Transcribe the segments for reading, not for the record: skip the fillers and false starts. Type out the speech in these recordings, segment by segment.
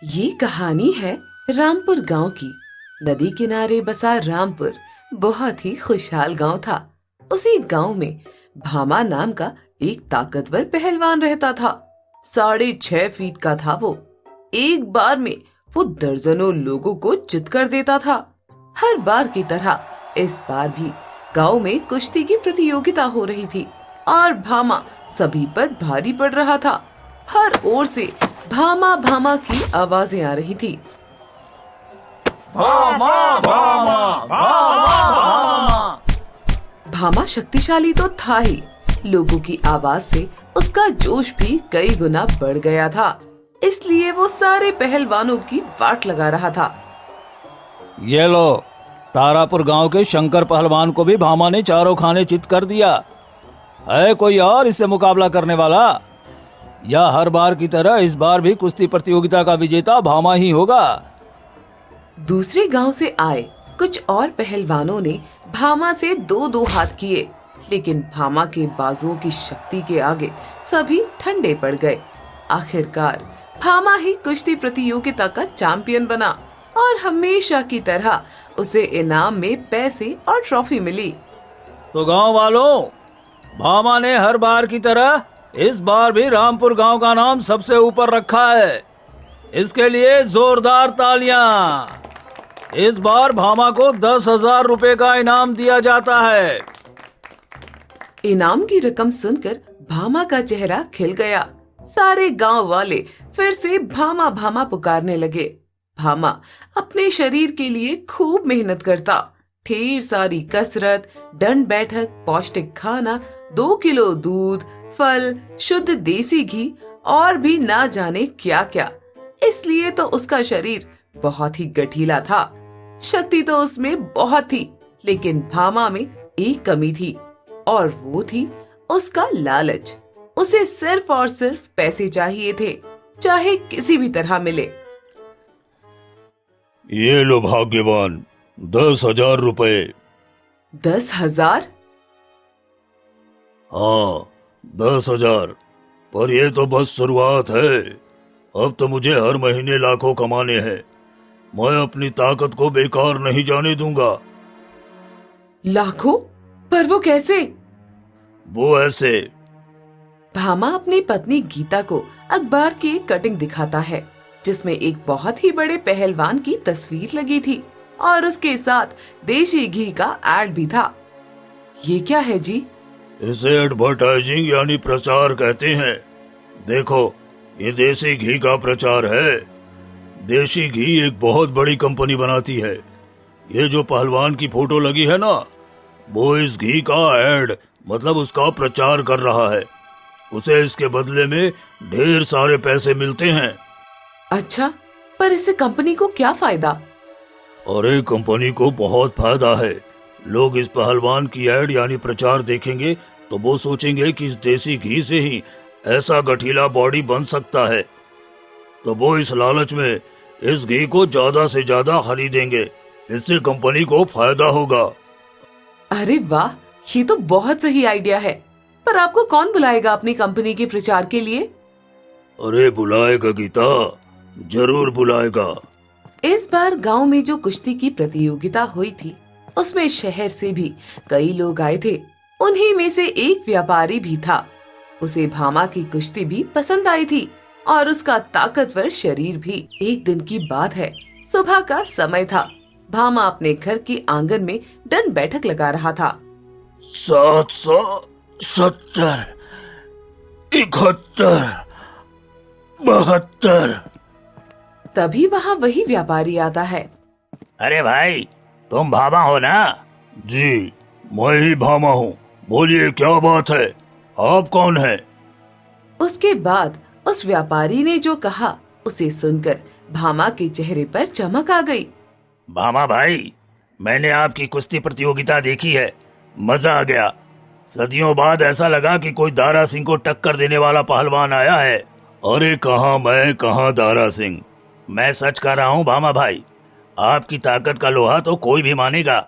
ये कहानी है रामपुर गांव की। नदी किनारे बसा रामपुर बहुत ही खुशहाल गांव था। उसी गांव में भामा नाम का एक ताकतवर पहलवान रहता था। 6.5 फीट का था वो। एक बार में वो दर्जनों लोगों को चित कर देता था। हर बार की तरह इस बार भी गांव में कुश्ती की प्रतियोगिता हो रही थी और भामा सभी पर भारी पड़ रहा था। हर ओर से भामा भामा की आवाजें आ रही थी। भामा भामा भामा भामा। भामा शक्तिशाली तो था ही, लोगों की आवाज से उसका जोश भी कई गुना बढ़ गया था। इसलिए वो सारे पहलवानों की वाट लगा रहा था। ये लो, तारापुर गांव के शंकर पहलवान को भी भामा ने चारों खाने चित कर दिया। है कोई और इससे मुकाबला करने वाला, या हर बार की तरह इस बार भी कुश्ती प्रतियोगिता का विजेता भामा ही होगा? दूसरे गांव से आए कुछ और पहलवानों ने भामा से दो दो हाथ किए, लेकिन भामा के बाजुओं की शक्ति के आगे सभी ठंडे पड़ गए। आखिरकार भामा ही कुश्ती प्रतियोगिता का चैंपियन बना और हमेशा की तरह उसे इनाम में पैसे और ट्रॉफी मिली। तो गांव वालों, भामा ने हर बार की तरह इस बार भी रामपुर गांव का नाम सबसे ऊपर रखा है। इसके लिए जोरदार तालियां। इस बार भामा को 10,000 रुपए का इनाम दिया जाता है। इनाम की रकम सुनकर भामा का चेहरा खिल गया। सारे गांव वाले फिर से भामा भामा पुकारने लगे। भामा अपने शरीर के लिए खूब मेहनत करता। ढेर सारी कसरत, दंड बैठक, पौष्टिक खाना, 2 किलो दूध, फल, शुद्ध देसी घी और भी ना जाने क्या क्या। इसलिए तो उसका शरीर बहुत ही गठीला था। शक्ति तो उसमें बहुत थी, लेकिन भामा में एक कमी थी और वो थी उसका लालच। उसे सिर्फ और सिर्फ पैसे चाहिए थे, चाहे किसी भी तरह मिले। ये लो भाग्यवान, 10,000 रुपए। 10,000? हाँ, 10,000। पर ये तो बस शुरुआत है। अब तो मुझे हर महीने लाखों कमाने हैं। मैं अपनी ताकत को बेकार नहीं जाने दूंगा। लाखों? पर वो कैसे? वो ऐसे। भामा अपनी पत्नी गीता को अखबार की एक कटिंग दिखाता है, जिसमें एक बहुत ही बड़े पहलवान की तस्वीर लगी थी और उसके साथ देशी घी का ऐड भी था। ये क्या है जी? इसे एडवर्टाइजिंग यानी प्रचार कहते हैं। देखो, ये देसी घी का प्रचार है। देशी घी एक बहुत बड़ी कंपनी बनाती है। ये जो पहलवान की फोटो लगी है ना, वो इस घी का ऐड मतलब उसका प्रचार कर रहा है। उसे इसके बदले में ढेर सारे पैसे मिलते हैं। अच्छा, पर इससे कंपनी को क्या फायदा? अरे, कंपनी को बहुत फायदा है। लोग इस पहलवान की ऐड यानी प्रचार देखेंगे तो वो सोचेंगे कि इस देसी घी से ही ऐसा गठीला बॉडी बन सकता है। तो वो इस लालच में इस घी को ज्यादा से ज्यादा खरीदेंगे। इससे कंपनी को फायदा होगा। अरे वाह, ये तो बहुत सही आइडिया है। पर आपको कौन बुलाएगा अपनी कंपनी के प्रचार के लिए? अरे बुलाएगा गीता, जरूर बुलाएगा। इस बार गांव में जो कुश्ती की प्रतियोगिता हुई थी, उसमें शहर से भी कई लोग आए थे। उन्हीं में से एक व्यापारी भी था। उसे भामा की कुश्ती भी पसंद आई थी और उसका ताकतवर शरीर भी। एक दिन की बात है, सुबह का समय था। भामा अपने घर के आंगन में दंड बैठक लगा रहा था। 770, 71, 72। तभी वहाँ वही व्यापारी आता है। अरे भाई, तुम भामा हो ना? जी, मैं ही भामा हूँ। बोलिए, क्या बात है? आप कौन है? उसके बाद उस व्यापारी ने जो कहा, उसे सुनकर भामा के चेहरे पर चमक आ गई। भामा भाई, मैंने आपकी कुश्ती प्रतियोगिता देखी है, मजा आ गया। सदियों बाद ऐसा लगा कि कोई दारा सिंह को टक्कर देने वाला पहलवान आया है। अरे कहाँ मैं, कहाँ दारा सिंह। मैं सच कह रहा हूँ भामा भाई, आपकी ताकत का लोहा तो कोई भी मानेगा।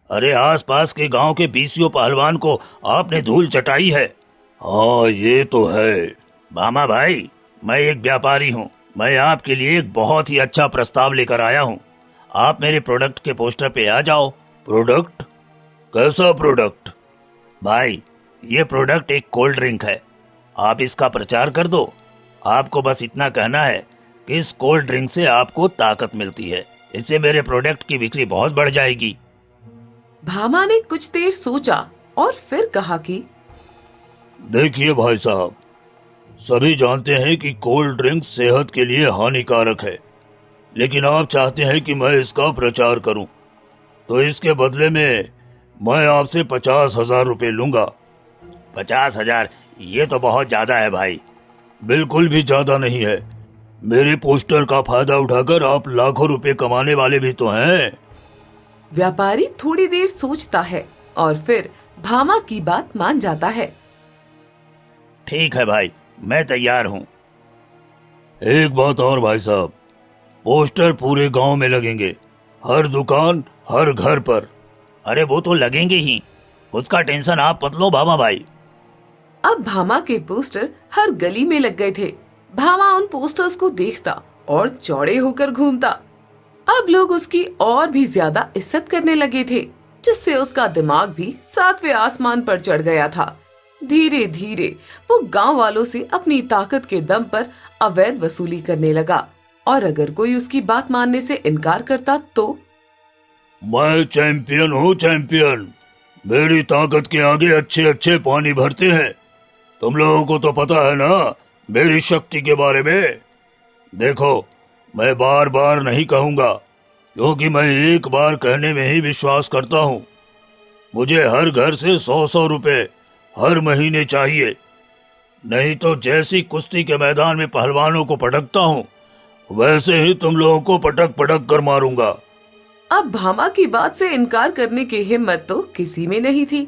अरे आसपास के गांव के 20 पहलवान को आपने धूल चटाई है। हाँ, ये तो है। भामा भाई, मैं एक व्यापारी हूँ, मैं आपके लिए एक बहुत ही अच्छा प्रस्ताव लेकर आया हूँ। आप मेरे प्रोडक्ट के पोस्टर पे आ जाओ। प्रोडक्ट? कैसा प्रोडक्ट? भाई, ये प्रोडक्ट एक कोल्ड ड्रिंक है। आप इसका प्रचार कर दो। आपको बस इतना कहना है कि इस कोल्ड ड्रिंक से आपको ताकत मिलती है। इससे मेरे प्रोडक्ट की बिक्री बहुत बढ़ जाएगी। भामा ने कुछ देर सोचा और फिर कहा कि देखिए भाई साहब, सभी जानते हैं कि कोल्ड ड्रिंक सेहत के लिए हानिकारक है, लेकिन आप चाहते हैं कि मैं इसका प्रचार करूं, तो इसके बदले में मैं आपसे 50,000 रुपये लूंगा। 50,000? ये तो बहुत ज्यादा है भाई। बिल्कुल भी ज्यादा नहीं है। मेरे पोस्टर का फायदा उठाकर आप लाखों रुपए कमाने वाले भी तो हैं। व्यापारी थोड़ी देर सोचता है और फिर भामा की बात मान जाता है। ठीक है भाई, मैं तैयार हूँ। एक बात और भाई साहब, पोस्टर पूरे गांव में लगेंगे, हर दुकान, हर घर पर। अरे वो तो लगेंगे ही, उसका टेंशन आप मत लो भामा भाई। अब भामा के पोस्टर हर गली में लग गए थे। भामा उन पोस्टर्स को देखता और चौड़े होकर घूमता। अब लोग उसकी और भी ज्यादा इज्जत करने लगे थे, जिससे उसका दिमाग भी 7वें आसमान पर चढ़ गया था। धीरे धीरे वो गांव वालों से अपनी ताकत के दम पर अवैध वसूली करने लगा, और अगर कोई उसकी बात मानने से इनकार करता तो मैं चैंपियन हूँ, चैंपियन। मेरी ताकत के आगे अच्छे अच्छे पानी भरते हैं। तुम लोगों को तो पता है ना मेरी शक्ति के बारे में। देखो, मैं बार बार नहीं कहूँगा, क्योंकि मैं एक बार कहने में ही विश्वास करता हूँ। मुझे हर घर से 100-100 रुपए हर महीने चाहिए, नहीं तो जैसी कुश्ती के मैदान में पहलवानों को पटकता हूँ, वैसे ही तुम लोगों को पटक पटक कर मारूंगा। अब भामा की बात से इनकार करने की हिम्मत तो किसी में नहीं थी।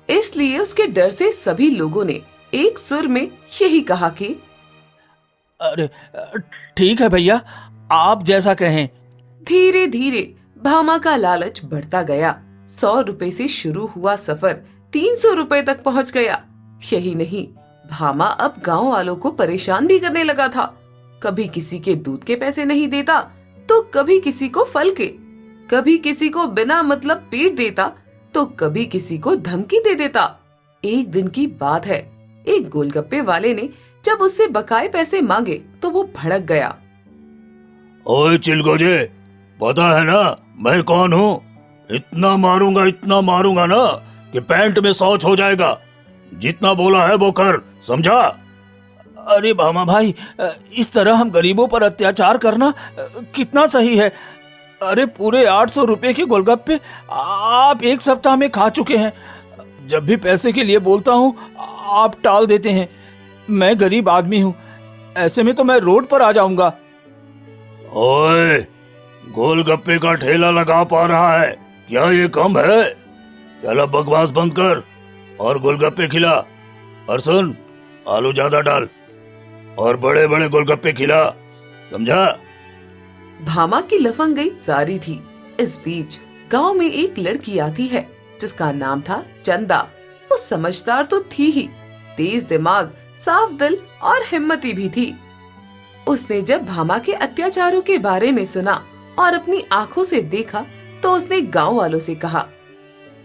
इसलिए उसके डर से सभी लोगों ने एक सुर में यही कहा कि अरे ठीक है भैया, आप जैसा कहें। धीरे धीरे भामा का लालच बढ़ता गया। 100 रुपए से शुरू हुआ सफर 300 रुपए तक पहुंच गया। यही नहीं, भामा अब गांव वालों को परेशान भी करने लगा था। कभी किसी के दूध के पैसे नहीं देता, तो कभी किसी को फल के, कभी किसी को बिना मतलब पीट देता, तो कभी किसी को धमकी दे देता। एक दिन की बात है, एक गोलगप्पे वाले ने जब उससे बकाए पैसे मांगे तो वो भड़क गया। ओए चिलगोजे, पता है ना मैं कौन हूँ? इतना मारूंगा ना कि पैंट में शौच हो जाएगा। जितना बोला है वो कर, समझा? अरे भामा भाई, इस तरह हम गरीबों पर अत्याचार करना कितना सही है। अरे पूरे 800 रुपए के गोलगप्पे आप एक सप्ताह में खा चुके हैं। जब भी पैसे के लिए बोलता हूँ आप टाल देते हैं। मैं गरीब आदमी हूँ, ऐसे में तो मैं रोड पर आ जाऊंगा। ओए, गोलगप्पे का ठेला लगा पा रहा है क्या? ये कम है? चल अब बकवास बंद कर और गोलगप्पे खिला। और सुन, आलू ज्यादा डाल और बड़े बड़े गोलगप्पे खिला, समझा? भामा की लफंगई जारी थी। इस बीच गांव में एक लड़की आती है जिसका नाम था चंदा। वो समझदार तो थी ही, तेज दिमाग, साफ दिल और हिम्मती भी थी। उसने जब भामा के अत्याचारों के बारे में सुना और अपनी आंखों से देखा, तो उसने गांव वालों से कहा,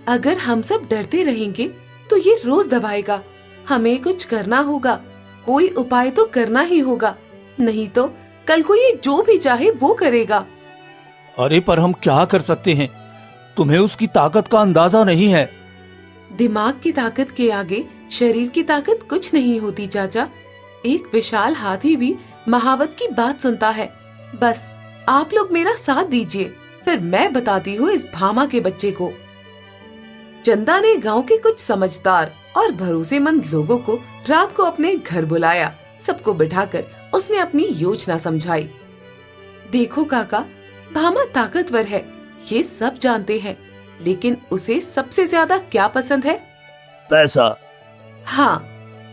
अगर हम सब डरते रहेंगे तो ये रोज दबाएगा। हमें कुछ करना होगा, कोई उपाय तो करना ही होगा, नहीं तो कल को ये जो भी चाहे वो करेगा। अरे पर हम क्या कर सकते हैं? तुम्हें उसकी ताकत का अंदाजा नहीं है। दिमाग की ताकत के आगे शरीर की ताकत कुछ नहीं होती चाचा। एक विशाल हाथी भी महावत की बात सुनता है। बस आप लोग मेरा साथ दीजिए, फिर मैं बताती हूँ इस भामा के बच्चे को। चंदा ने गांव के कुछ समझदार और भरोसेमंद लोगों को रात को अपने घर बुलाया। सबको बिठाकर उसने अपनी योजना समझाई। देखो काका, भामा ताकतवर है, ये सब जानते हैं, लेकिन उसे सबसे ज्यादा क्या पसंद है? पैसा। हाँ,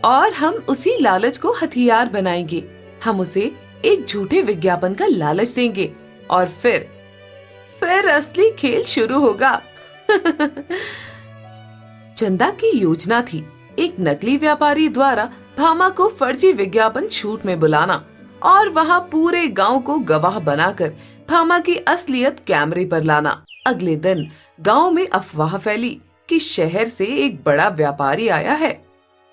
और हम उसी लालच को हथियार बनाएंगे। हम उसे एक झूठे विज्ञापन का लालच देंगे और फिर असली खेल शुरू होगा। चंदा की योजना थी एक नकली व्यापारी द्वारा भामा को फर्जी विज्ञापन शूट में बुलाना और वहाँ पूरे गांव को गवाह बनाकर भामा की असलियत कैमरे पर लाना। अगले दिन गांव में अफवाह फैली कि शहर से एक बड़ा व्यापारी आया है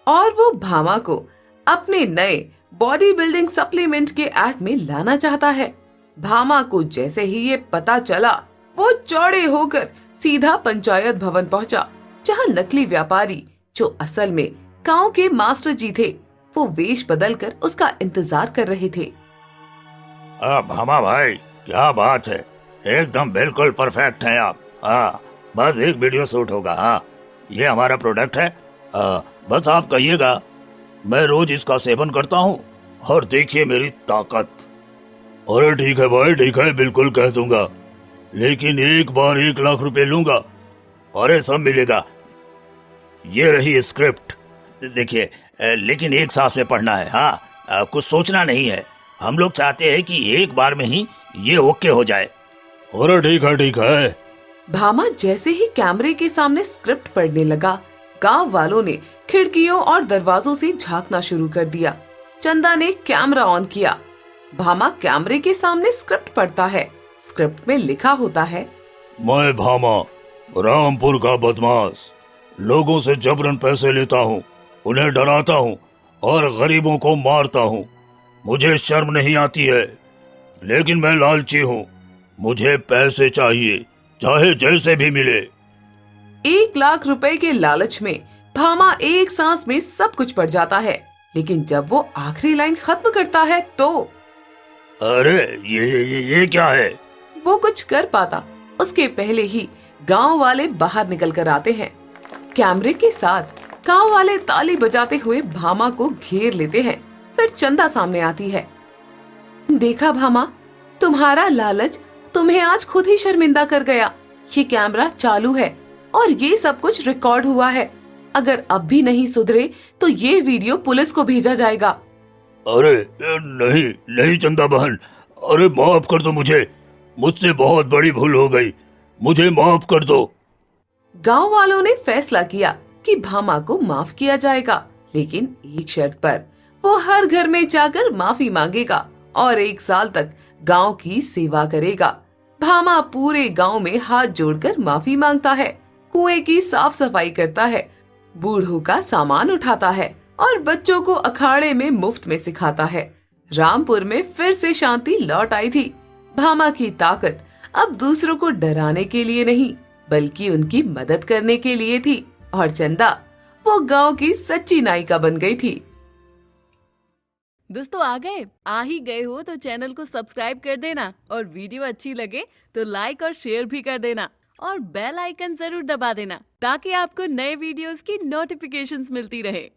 और वो भामा को अपने नए बॉडी बिल्डिंग सप्लीमेंट के ऐड में लाना चाहता है। भामा को जैसे ही ये पता चला, वो चौड़े होकर सीधा पंचायत भवन पहुंचा, जहां नकली व्यापारी, जो असल में गांव के मास्टर जी थे, वो वेश बदलकर उसका इंतजार कर रहे थे। भामा भाई, क्या बात है, एकदम बिल्कुल परफेक्ट हैं आप। बस एक वीडियो शूट होगा। ये हमारा प्रोडक्ट है। बस आप कहिएगा, मैं रोज इसका सेवन करता हूँ और देखिए मेरी ताकत। अरे ठीक है भाई, ठीक है, बिल्कुल कह दूंगा, लेकिन एक बार 1 लाख रुपए लूंगा। अरे सब मिलेगा। ये रही स्क्रिप्ट, देखिए, लेकिन एक सांस में पढ़ना है। कुछ सोचना नहीं है। हम लोग चाहते हैं कि एक बार में ही ये ओके हो जाए। अरे ठीक है, ठीक है। भामा जैसे ही कैमरे के सामने स्क्रिप्ट पढ़ने लगा, गांव वालों ने खिड़कियों और दरवाजों से झांकना शुरू कर दिया। चंदा ने कैमरा ऑन किया। भामा कैमरे के सामने स्क्रिप्ट पढ़ता है। स्क्रिप्ट में लिखा होता है, मैं भामा, रामपुर का बदमाश, लोगों से जबरन पैसे लेता हूँ, उन्हें डराता हूँ और गरीबों को मारता हूँ। मुझे शर्म नहीं आती है, लेकिन मैं लालची हूँ। मुझे पैसे चाहिए, चाहे जैसे भी मिले। 1 लाख रुपए के लालच में भामा एक सांस में सब कुछ पढ़ जाता है, लेकिन जब वो आखिरी लाइन खत्म करता है तो अरे ये क्या है? वो कुछ कर पाता उसके पहले ही गांव वाले बाहर निकल कर आते हैं। कैमरे के साथ गांव वाले ताली बजाते हुए भामा को घेर लेते हैं। फिर चंदा सामने आती है। देखा भामा, तुम्हारा लालच तुम्हें आज खुद ही शर्मिंदा कर गया। ये कैमरा चालू है और ये सब कुछ रिकॉर्ड हुआ है। अगर अब भी नहीं सुधरे तो ये वीडियो पुलिस को भेजा जाएगा। अरे नहीं नहीं चंदा बहन, अरे माफ कर दो मुझे, मुझसे बहुत बड़ी भूल हो गई, मुझे माफ कर दो। गांव वालों ने फैसला किया कि भामा को माफ किया जाएगा, लेकिन एक शर्त पर। वो हर घर में जाकर माफी मांगेगा और 1 साल तक गांव की सेवा करेगा। भामा पूरे गांव में हाथ जोड़कर माफी मांगता है, कुएं की साफ सफाई करता है, बूढ़ों का सामान उठाता है और बच्चों को अखाड़े में मुफ्त में सिखाता है। रामपुर में फिर से शांति लौट आई थी। भामा की ताकत अब दूसरों को डराने के लिए नहीं, बल्कि उनकी मदद करने के लिए थी। और चंदा, वो गांव की सच्ची नायिका बन गई थी। दोस्तों, आ ही गए हो तो चैनल को सब्सक्राइब कर देना और वीडियो अच्छी लगे तो लाइक और शेयर भी कर देना और बेल आइकन जरूर दबा देना, ताकि आपको नए वीडियोस की नोटिफिकेशंस मिलती रहे।